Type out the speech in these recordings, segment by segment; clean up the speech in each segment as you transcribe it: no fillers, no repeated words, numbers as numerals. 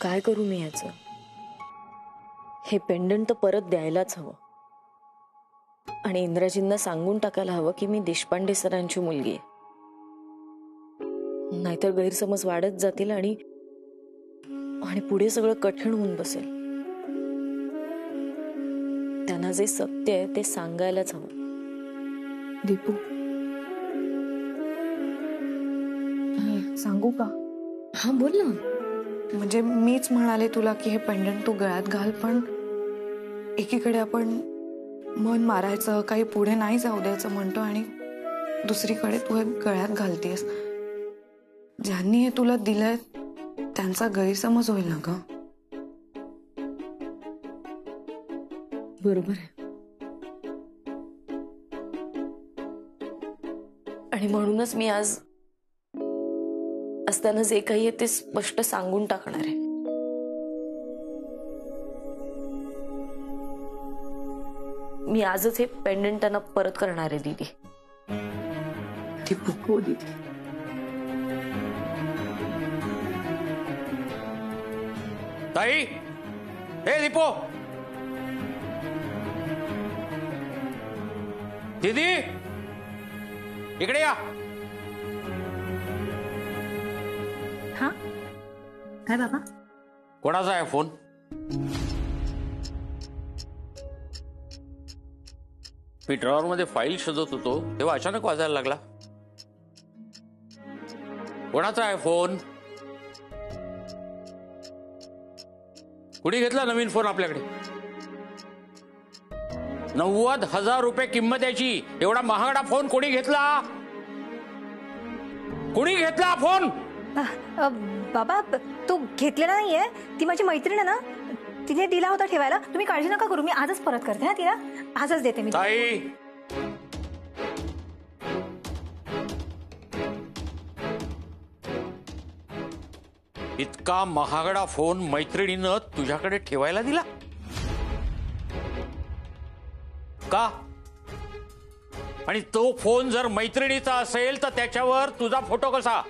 काय करू मी याचं? हे पेंडंट तर परत द्यायलाच हवं आणि इंद्राजींना सांगून टाकायला हवं की मी देशपांडे सरांची मुलगी आहे. नाहीतर गैरसमज वाढत जातील आणि पुढे सगळं कठीण होऊन बसेल. त्यांना जे सत्य आहे ते सांगायलाच हवं. दीपू, सांगू का? हा बोल ना. म्हणजे मीच म्हणाले तुला की हे पेंडंट तू गळ्यात घाल, पण एकीकडे आपण मन मारायचं, काही पुढे नाही जाऊ द्यायचं म्हणतो आणि दुसरीकडे तू हे गळ्यात घालतेस. ज्यांनी हे तुला दिलंय त्यांचा गैरसमज होईल ना ग. बरोबर आहे. आणि म्हणूनच मी आज असताना जे काही आहे ते स्पष्ट सांगून टाकणार आहे. मी आजच हे पेंडंट त्यांना परत करणार आहे दीदी. दीपू, हो दीदी. ताई, हे दीपो, दीदी इकडे या. हा काय बाबा? कोणाचा आहे फोन? मी ड्रॉवर मध्ये फाईल शोधत होतो तेव्हा अचानक वाजायला लागला. कोणाचा आहे फोन? कुणी घेतला नवीन फोन आपल्याकडे? 90,000 रुपये किंमत याची एवढा महागडा फोन कोणी घेतला? कोणी घेतला फोन? बाबा तो घेतलेला नाहीये, ती माझी मैत्रीण आहे ना, तिने दिला होता ठेवायला. तुम्ही काळजी नका करू, मी आजच परत करते. हा तिला आजच देते मी. ताई, इतका महागडा फोन मैत्रिणीनं तुझ्याकडे ठेवायला दिला का? आणि तो फोन जर मैत्रिणीचा असेल तर त्याच्यावर तुझा फोटो कसा?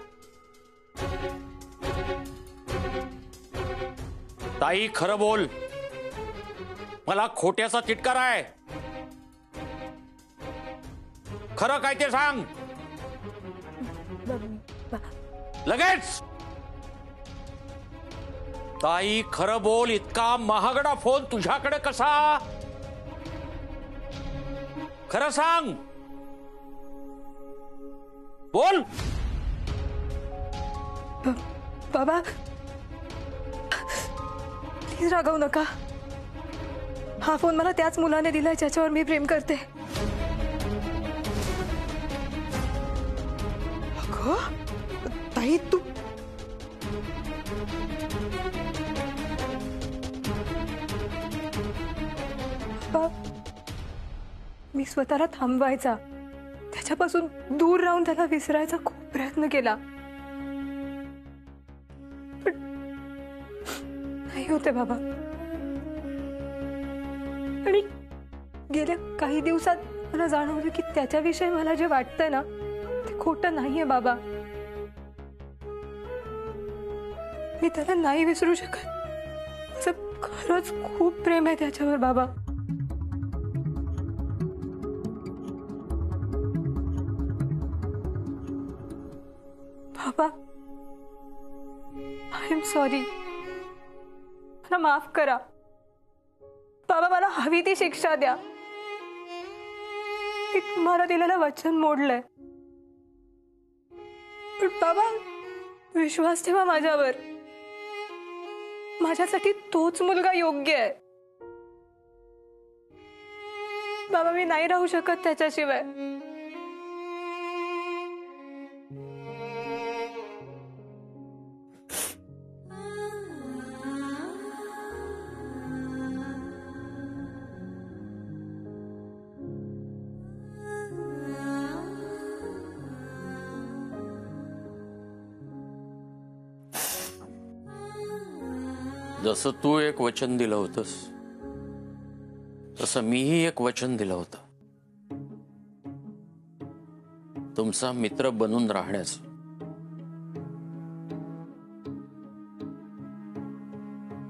ताई खरं बोल, मला खोट्याचा तिटकारा आहे. खरं काय ते सांग लगेच. ताई खरं बोल, इतका महागडा फोन तुझ्याकडे कसा? खरं सांग, बोल. बाबा प्लीज रागवू नका. हा फोन मला त्याच मुलाने दिलाय ज्याच्यावर मी प्रेम करते. अगं ताई, तू मी स्वतःला थांबवायचा, त्याच्यापासून दूर राहून त्याला विसरायचा खूप प्रयत्न केला, पण नाही होते बाबा. आणि गेल्या काही दिवसात मला जाणवलं की त्याच्याविषयी मला जे वाटतंय ना ते खोटं नाहीये बाबा. मी त्याला नाही विसरू शकत. असं खरंच खूप प्रेम आहे त्याच्यावर बाबा. बाबा आय एम सॉरी, मला माफ करा बाबा. मला हवी ती शिक्षा द्या. मी तुम्हाला दिलेलं वचन मोडलंय, पण बाबा विश्वास ठेवा माझ्यावर. माझ्यासाठी तोच मुलगा योग्य आहे बाबा. मी नाही राहू शकत त्याच्याशिवाय. जसं तू एक वचन दिलं होतंस तसं मीही एक वचन दिलं होतं, तुमचा मित्र बनून राहण्याचं.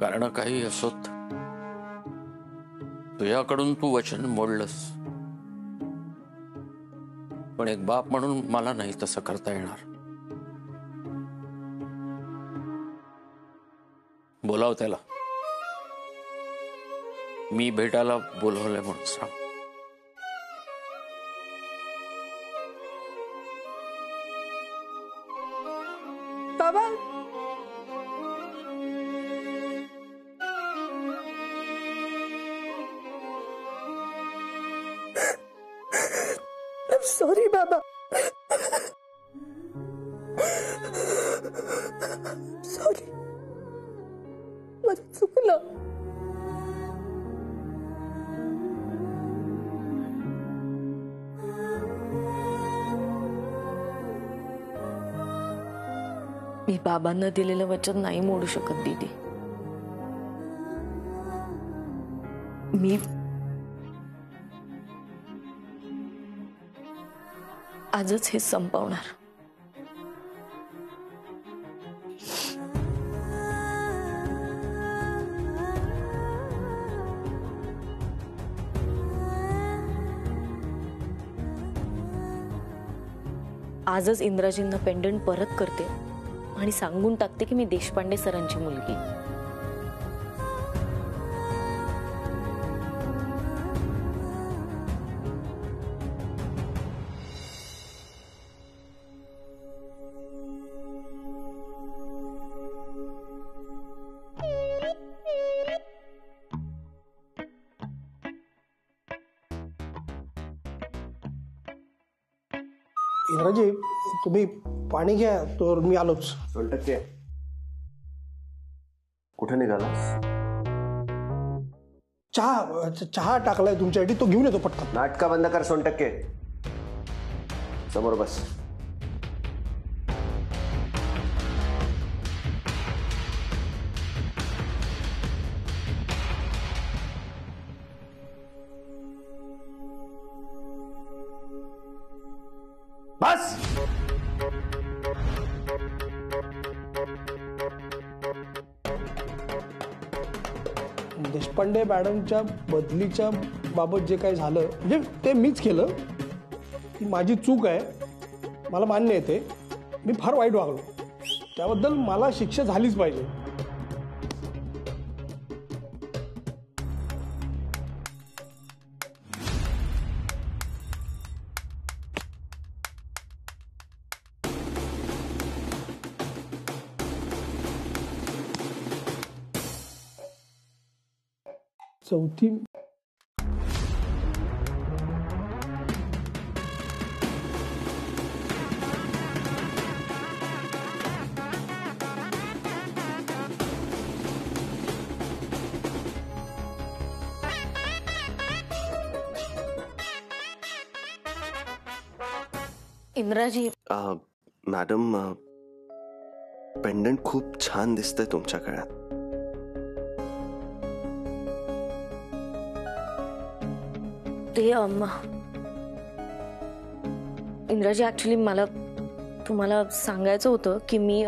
कारण काही असोत, तुझ्याकडून तू वचन मोडलंस, पण एक बाप म्हणून मला नाही तसं करता येणार. बोलाव त्याला. मी भेटायला बोलवलंय म्हणून सांग. बाबा सॉरी बाबा, सॉरी, माझं चुकलं. मी बाबांना दिलेलं वचन नाही मोडू शकत दीदी. मी आजच हे संपवणार. आजच इंद्राजींना पेंडंट परत करते आणि सांगून टाकते की मी देशपांडे सरांची मुलगी. इंद्राजी, तुम्ही पाणी घ्या, तर मी आलोच. सोनटक्के, कुठे निघालास? चहा टाकलाय तुमच्यासाठी, तो घेऊन येतो पटकन. नाटका बंद कर सोनटक्के, समोर बस. बस. देशपांडे मॅडमच्या बदलीच्या बाबत जे काही झालं, म्हणजे ते मीच केलं, ती माझी चूक आहे, मला मान्य आहे ते. मी फार वाईट वागलो, त्याबद्दल मला शिक्षा झालीच पाहिजे. चौथी इंद्राजी, मॅडम, पेंडंट खूप छान दिसतंय तुमच्या गळ्यात. ते इंद्राजी, ऍक्च्युली मला तुम्हाला सांगायचं होतं की मी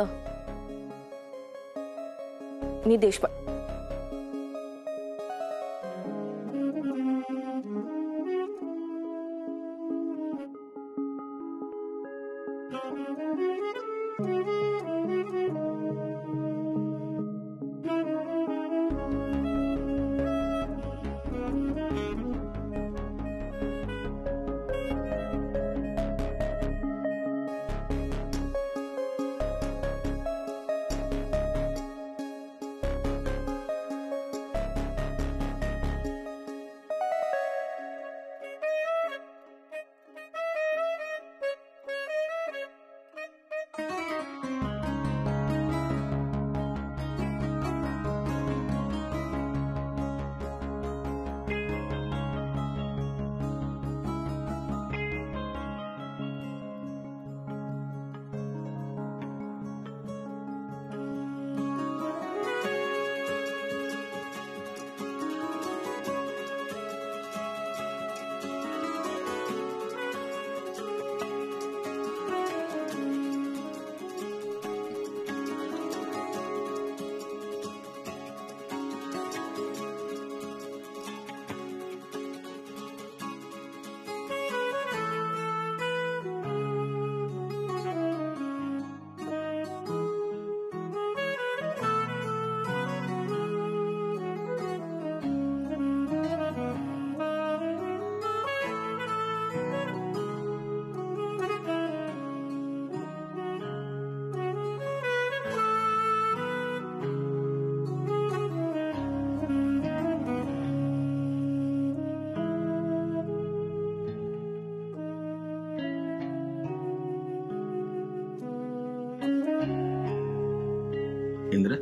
इंद्र,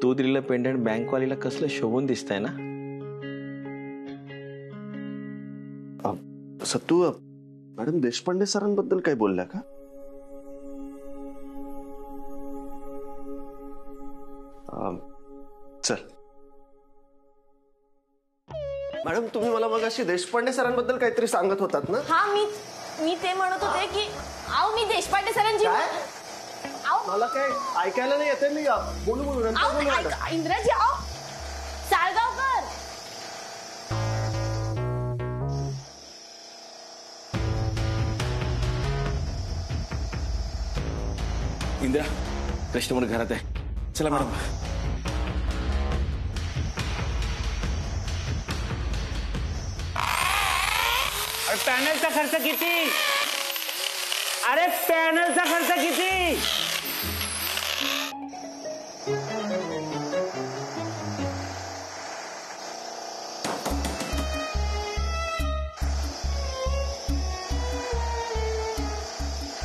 तू दिलेलं पेंडंट बँकवालीला कसलं शोभून दिसतंय ना. सत्तू, मॅडम देशपांडे सरांबद्दल काय बोलल्या का? चल मॅडम, तुम्ही मला मग अशी देशपांडे सरांबद्दल काहीतरी सांगत होतात ना? हा, मी ते म्हणत होते की अहो मी देशपांडे सरांची मला काय ऐकायला नाही येते. मी बोलू नंतर बोलू नका. इंद्राजी अहो साळगावकर. इंद्रा, कस्टमर घरात आहे. चला मॅडम. पॅनलचा खर्च किती? अरे पॅनलचा खर्च किती?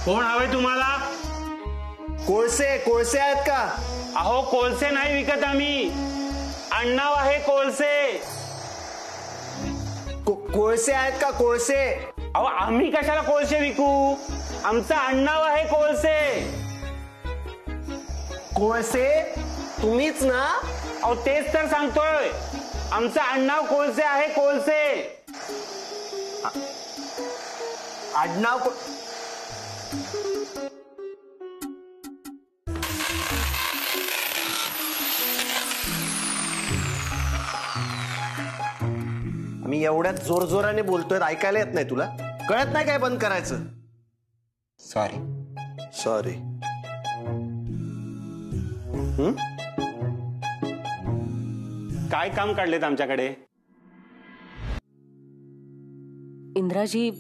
कोण हवंय तुम्हाला? कोळसे आहेत का? अहो कोळसे नाही विकत आम्ही. आडनाव आहे कोळसे. कोळसे आहेत का? कोळसे. अहो आम्ही कशाला कोळसे विकू? आमचं आडनाव आहे कोळसे. कोळसे तुम्हीच ना? अहो तेच तर सांगतोय. आमचं आडनाव कोळसे आहे. कोळसे आडनाव मी एवढ्यात जोरजोराने बोलतोय, ऐकायला येत नाही तुला? कळत नाही काय बंद करायचं? सॉरी. काय काम काढलेत आमच्याकडे? इंद्राजी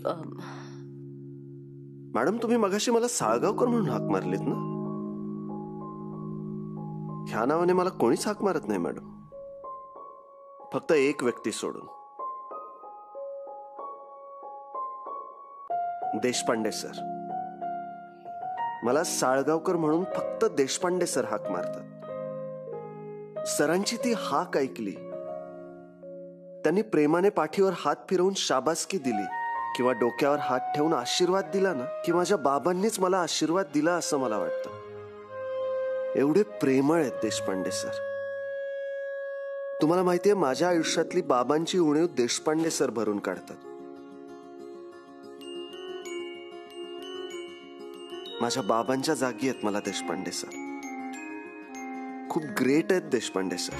मॅडम, तुम्ही मगाशी मला साळगावकर म्हणून हाक मारलीत ना? ह्या नावाने मला कोणीच हाक मारत नाही मॅडम, फक्त एक व्यक्ती सोडून. देशपांडे सर. मला साळगावकर म्हणून फक्त देशपांडे सर हाक मारतात. सरांची ती हाक ऐकली, त्यांनी प्रेमाने पाठीवर हात फिरवून शाबासकी दिली किंवा डोक्यावर हात ठेवून आशीर्वाद दिला ना, की माझ्या बाबांनीच मला आशीर्वाद दिला असं मला वाटतं. एवढे प्रेमळ आहेत देशपांडे सर. तुम्हाला माहितीये, माझ्या आयुष्यातली बाबांची उणीव देशपांडे सर भरून काढतात. माझ्या बाबांच्या जागी आहेत मला देशपांडे सर. खूप ग्रेट आहेत देशपांडे सर,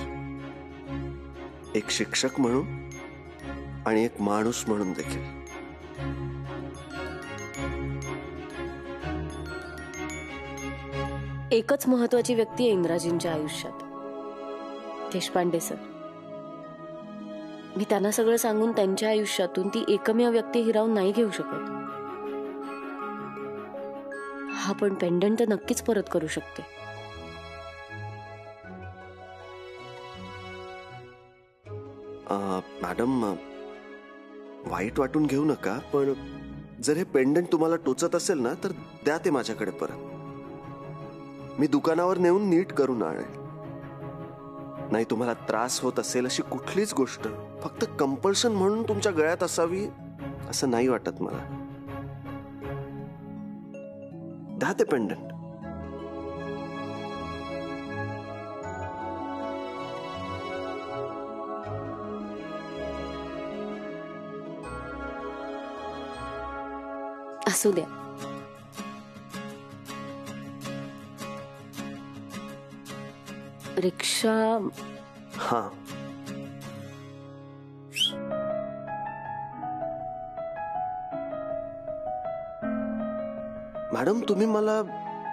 एक शिक्षक म्हणून आणि एक माणूस म्हणून देखील. एकच महत्वाची व्यक्ती आहे इंद्राजींच्या आयुष्यात, देशपांडे सर. मी त्यांना सगळं सांगून त्यांच्या आयुष्यातून ती एकमेव व्यक्ती हिरावून नाही घेऊ शकत. हा पण पेंडंट तर नक्कीच परत करू शकते. मॅडम, वाईट वाटून घेऊ नका, पण जर हे पेंडंट तुम्हाला टोचत असेल ना, तर द्या ते माझ्याकडे परत. मी दुकानावर नेऊन नीट करून आणेल. नाही तुम्हाला त्रास होत असेल अशी कुठलीच गोष्ट फक्त कंपल्शन म्हणून तुमच्या गळ्यात असावी असं नाही वाटत मला. द्या ते पेंडंट. असू द्या. रिक्षा. हा, मॅडम, तुम्ही मला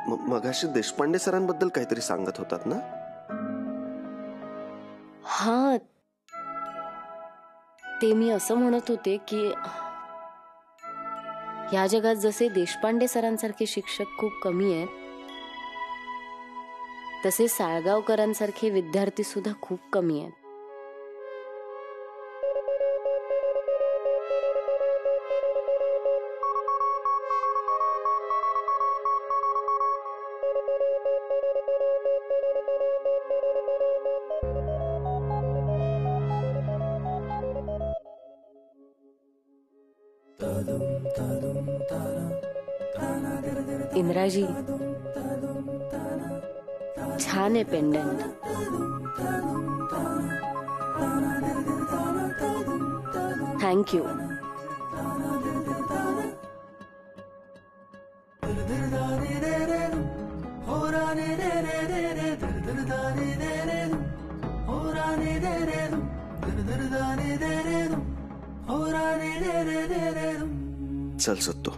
मगाशी देशपांडे सरांबद्दल काहीतरी सांगत होतात ना? हा, ते मी असं म्हणत होते की या जगात जसे देशपांडे सरांसारखे शिक्षक खूप कमी आहेत, तसे साळगावकरांसारखे विद्यार्थी सुद्धा खूप कमी आहेत. इंद्राजी, छान आहे पेंडंट. थँक्यू. चल सत्तो.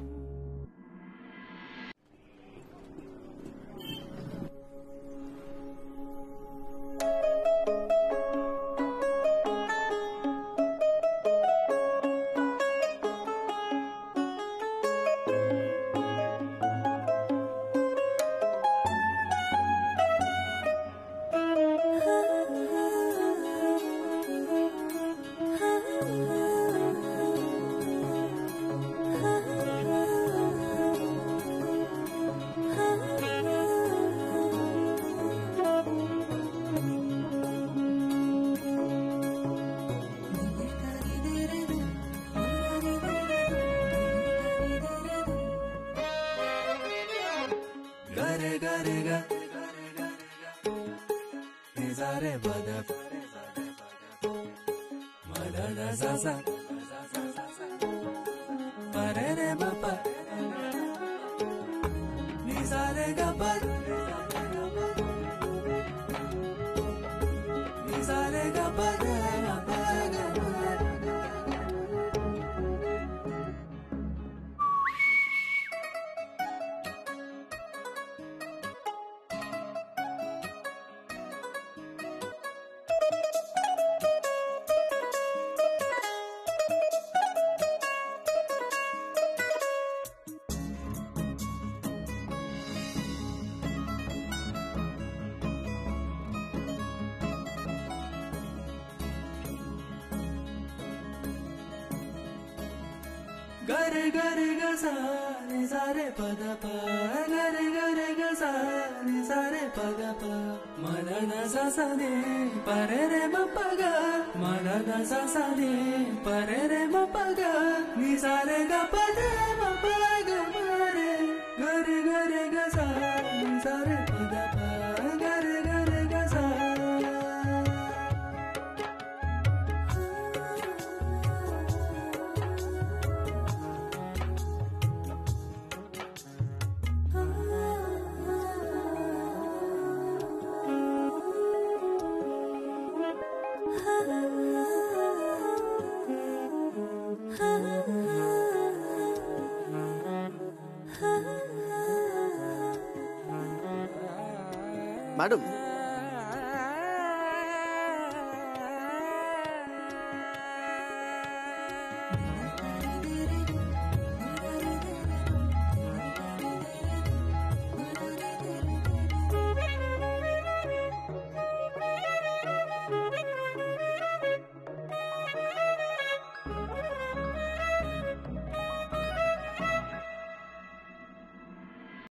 गरे गरे गसा नि सारे पद प गरे गरे गसा नि सारे पद प मन सा सा ने परे रे म प ग मन सा सा ने परे रे म प ग नि सारे ग प रे म प ग म रे गरे गरे गसा नि सारे पद प गरे गरे गसा. मॅडम